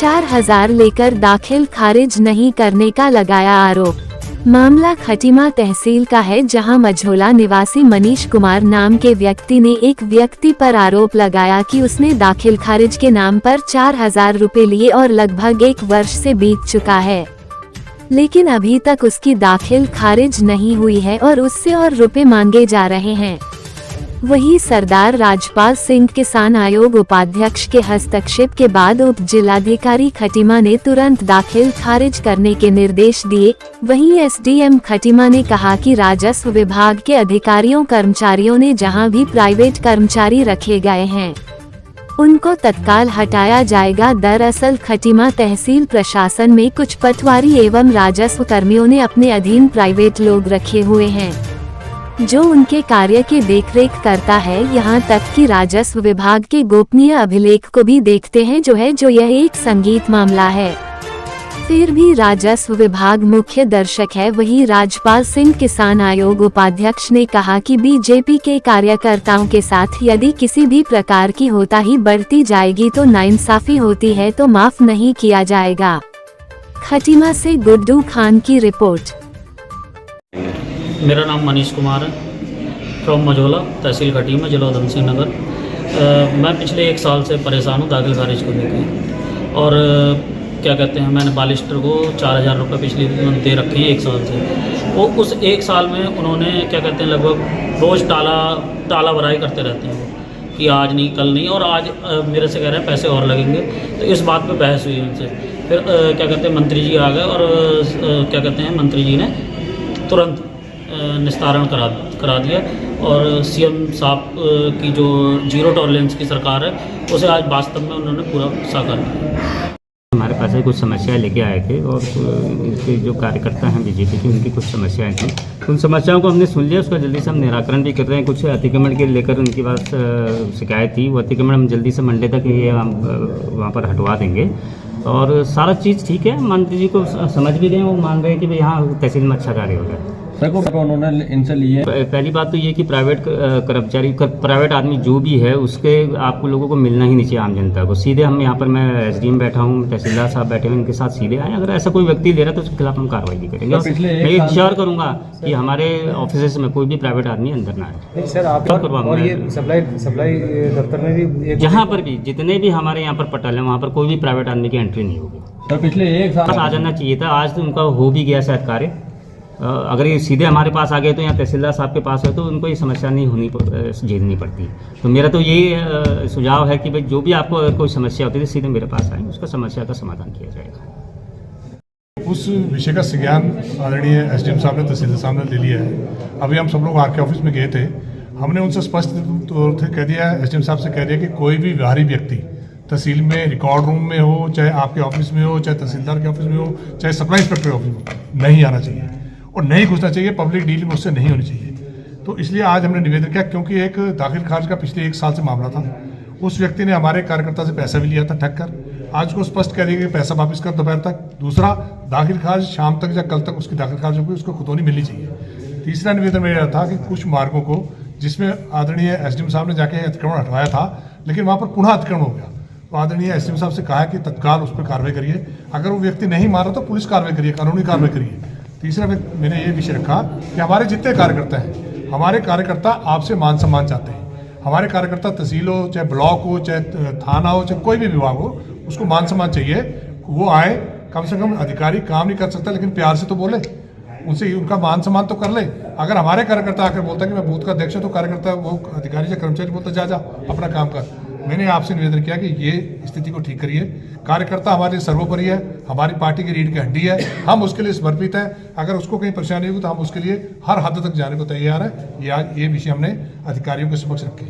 4,000 लेकर दाखिल खारिज नहीं करने का लगाया आरोप। मामला खटीमा तहसील का है, जहां मझोला निवासी मनीष कुमार नाम के व्यक्ति ने एक व्यक्ति पर आरोप लगाया कि उसने दाखिल खारिज के नाम पर 4,000 रुपए लिए और लगभग 1 वर्ष से बीत चुका है, लेकिन अभी तक उसकी दाखिल खारिज नहीं हुई है और उससे और रुपए मांगे जा रहे हैं। वहीं सरदार राजपाल सिंह किसान आयोग उपाध्यक्ष के हस्तक्षेप के बाद उप जिलाधिकारी खटीमा ने तुरंत दाखिल खारिज करने के निर्देश दिए। वहीं एसडीएम खटीमा ने कहा कि राजस्व विभाग के अधिकारियों कर्मचारियों ने जहां भी प्राइवेट कर्मचारी रखे गए हैं, उनको तत्काल हटाया जाएगा। दरअसल खटीमा तहसील प्रशासन में कुछ पटवारी एवं राजस्व कर्मियों ने अपने अधीन प्राइवेट लोग रखे हुए हैं, जो उनके कार्य की देखरेख करता है। यहां तक कि राजस्व विभाग के गोपनीय अभिलेख को भी देखते हैं, जो यह एक संगीत मामला है। फिर भी राजस्व विभाग मुख्य दर्शक है। वहीं राजपाल सिंह किसान आयोग उपाध्यक्ष ने कहा कि बीजेपी के कार्यकर्ताओं के साथ यदि किसी भी प्रकार की कोताही बरती जाएगी तो नाइंसाफी होती है तो माफ नहीं किया जाएगा। खटीमा से गुड्डू खान की रिपोर्ट। मेरा नाम मनीष कुमार है, फ्रॉम मझोला, तहसील खटीमा, जिला उधम सिंह नगर। मैं पिछले 1 साल से परेशान हूँ दाखिल खारिज को लेकर। और क्या कहते हैं, मैंने बालिस्टर को 4,000 रुपये पिछले मंथ दे रखे हैं 1 साल से। वो उस 1 साल में उन्होंने क्या कहते हैं लगभग रोज़ टाला भराई करते रहते हैं कि आज नहीं कल नहीं, और आज मेरे से कह रहे हैं पैसे और लगेंगे। तो इस बात पे बहस हुई उनसे। फिर क्या कहते हैं मंत्री जी आ गए और क्या कहते हैं मंत्री जी ने तुरंत निस्तारण करा दिया। और सीएम साहब की जो जीरो टॉलरेंस की सरकार है, उसे आज वास्तव में उन्होंने पूरा साकार किया। हमारे पास कुछ समस्याएं लेके आए थे और इनके जो कार्यकर्ता हैं बीजेपी की, उनकी कुछ समस्याएं थी। उन समस्याओं को हमने सुन लिया, उसका जल्दी से हम निराकरण भी कर रहे हैं। कुछ अतिक्रमण के लेकर उनकी बात शिकायत थी, वो अतिक्रमण हम जल्दी से मंडे तक ये हम वहाँ पर हटवा देंगे। और सारा चीज़ ठीक है, मंत्री जी को समझ भी गए, वो मान रहे हैं कि भाई यहाँ तहसील में अच्छा कार्य हो रहा है। उन्होंने इनसे लिए। पहली बात तो ये कि प्राइवेट कर्मचारी प्राइवेट आदमी जो भी है उसके आपको लोगों को मिलना ही नहीं चाहिए, आम जनता को। सीधे हम यहाँ पर, मैं एसडीएम बैठा हूँ, तहसीलदार साहब बैठे हैं, इनके साथ सीधे आए। अगर ऐसा कोई व्यक्ति ले रहा है तो उसके खिलाफ हम कार्रवाई भी करेंगे। मैं ये इंश्योर करूँगा कि हमारे ऑफिस में कोई भी प्राइवेट आदमी अंदर ना आए। सर आप और ये सप्लाई दफ्तर में भी जहाँ पर भी जितने भी हमारे यहाँ पर पटल है, वहाँ पर कोई भी प्राइवेट आदमी की एंट्री नहीं होगी। सर पिछले 1 साल आ जाना चाहिए था, आज तो उनका हो भी गया शायद कार्य। अगर ये सीधे हमारे पास आ गए तो यहाँ तहसीलदार साहब के पास है तो उनको ये समस्या नहीं झेलनी पड़ती। तो मेरा तो यही सुझाव है कि भाई जो भी आपको अगर कोई समस्या होती है तो सीधे मेरे पास आए, उसका समस्या का समाधान किया जाएगा। उस विषय का संज्ञान आदरणीय एसडीएम साहब ने, तहसीलदार साहब ने ले लिया है। अभी हम सब लोग आके ऑफिस में गए थे, हमने उनसे स्पष्ट तौर से कह दिया, एसडीएम साहब से कह दिया कि कोई भी बाहरी व्यक्ति तहसील में रिकॉर्ड रूम में हो, चाहे आपके ऑफिस में हो, चाहे तहसीलदार के ऑफिस में हो, चाहे सप्लाई इंस्पेक्टर के ऑफिस में हो, नहीं आना चाहिए और नहीं घुसना चाहिए। पब्लिक डीलिंग उससे नहीं होनी चाहिए। तो इसलिए आज हमने निवेदन किया, क्योंकि एक दाखिल खारिज का पिछले 1 साल से मामला था। उस व्यक्ति ने हमारे कार्यकर्ता से पैसा भी लिया था ठग कर। आज को स्पष्ट कर दिया कि पैसा वापस कर दोपहर तक। दूसरा, दाखिल खारिज शाम तक या कल तक उसकी दाखिल खारिज होगी, उसको खुदोनी मिलनी चाहिए। तीसरा निवेदन मेरा था कि कुछ मार्गों को, जिसमें आदरणीय एसडीएम साहब ने जाके अतिक्रमण हटवाया था, लेकिन वहाँ पर पुनः अतिक्रमण हो गया, तो आदरणीय एसडीएम साहब से कहा कि तत्काल उस पर कार्रवाई करिए। अगर वो व्यक्ति नहीं मारा तो पुलिस कार्रवाई करिए, कानूनी कार्रवाई करिए। तीसरा मैंने ये विषय रखा कि हमारे जितने कार्यकर्ता हैं, हमारे कार्यकर्ता आपसे मान सम्मान चाहते हैं। हमारे कार्यकर्ता तहसील हो, चाहे ब्लॉक हो, चाहे थाना हो, चाहे कोई भी विभाग हो, उसको मान सम्मान चाहिए। वो आए, कम से कम अधिकारी काम नहीं कर सकता लेकिन प्यार से तो बोले, उनसे उनका मान सम्मान तो कर ले। अगर हमारे कार्यकर्ता आकर बोलता कि मैं बूथ का अध्यक्ष हूँ, तो कार्यकर्ता वो अधिकारी या कर्मचारी बोलता जा अपना काम कर। मैंने आपसे निवेदन किया कि ये स्थिति को ठीक करिए। कार्यकर्ता हमारे सर्वोपरि है, हमारी पार्टी की रीढ़ की हड्डी है, हम उसके लिए समर्पित हैं। अगर उसको कहीं परेशानी होगी तो हम उसके लिए हर हद तक जाने को तैयार है। ये विषय हमने अधिकारियों के समक्ष रखे।